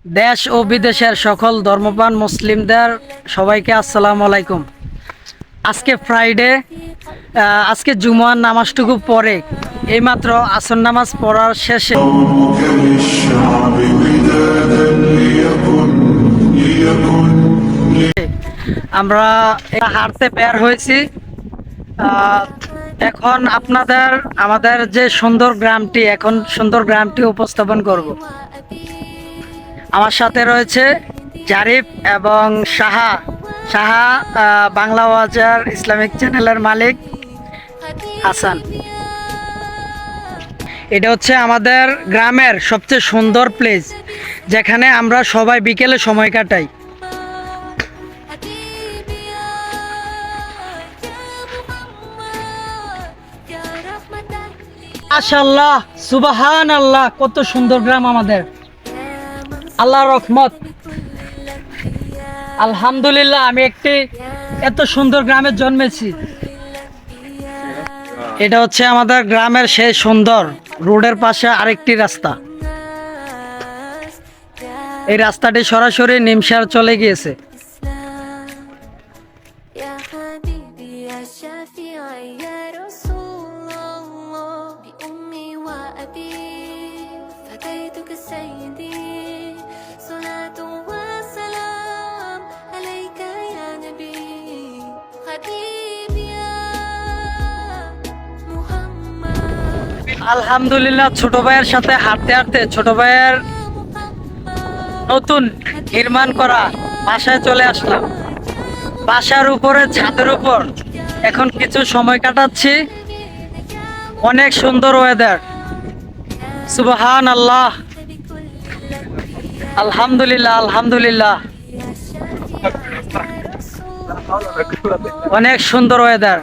দেশ ও বিদেশের সকল ধর্মপ্রাণ মুসলিমদের সবাইকে আসসালামু আলাইকুম। আজকে ফ্রাইডে, আজকে জুমার নামাজটুকু পরে এইমাত্র আসর নামাজ পড়ার শেষে আমরা হাঁটতে বের হয়েছি। এখন আপনাদের আমাদের যে সুন্দর গ্রামটি উপস্থাপন করব। আমার সাথে রয়েছে জারিফ এবং সাহা। সাহা বাংলা ওয়াজার ইসলামিক চ্যানেলের মালিক হাসান। এটা হচ্ছে আমাদের গ্রামের সবচেয়ে সুন্দর প্লেস, যেখানে আমরা সবাই বিকেলে সময় কাটাই। মাশাআল্লাহ, সুবহানাল্লাহ, কত সুন্দর গ্রাম আমাদের, আল্লাহর রহমত। আলহামদুলিল্লাহ, আমি একটি এত সুন্দর গ্রামে জন্মেছি। এটা হচ্ছে আমাদের গ্রামের সেই সুন্দর রোডের পাশে আরেকটি রাস্তা। এই রাস্তাটি সরাসরি নিমসার চলে গিয়েছে। আলহামদুলিল্লাহ, ছোট ভাইয়ের সাথে হাঁটতে হাঁটতে ছোট ভাইয়ের নতুন নির্মাণ করা বাসায় চলে আসলাম। বাসার উপরে, ছাদের উপর এখন কিছু সময় কাটাচ্ছি। অনেক সুন্দর ওয়েদার, সুবহানাল্লাহ, আলহামদুলিল্লাহ, আলহামদুলিল্লাহ, অনেক সুন্দর ওয়েদার।